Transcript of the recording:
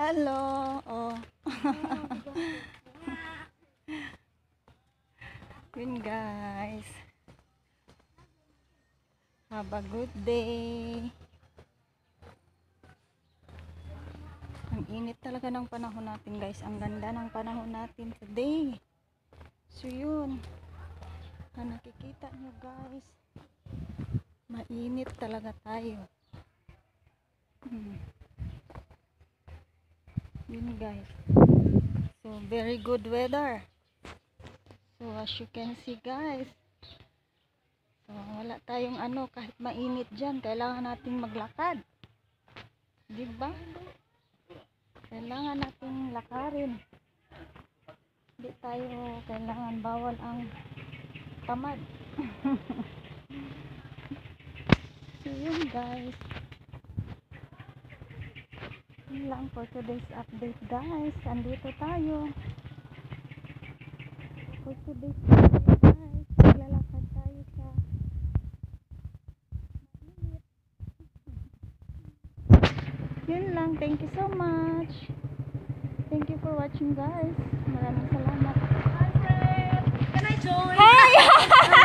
Hello. Oh. Yun guys. Have a good day. Ang init talaga ng panahon natin guys. Ang ganda ng panahon natin today. So yun. Nakikita nyo guys. Mainit talaga tayo. Yun guys. So very good weather. So as you can see guys. So wala tayong kahit mainit dyan. Kailangan nating maglakad. Diba? Kailangan nating lakarin. Hindi tayo kailangan, bawal ang tamad. So yun guys. Yun lang for today's update guys. Andito tayo. For today's update guys. Maglalakad tayo sa mainit. Yun lang. Thank you so much. Thank you for watching guys. Maraming salamat. Hi, Fred! Can I join? Hi!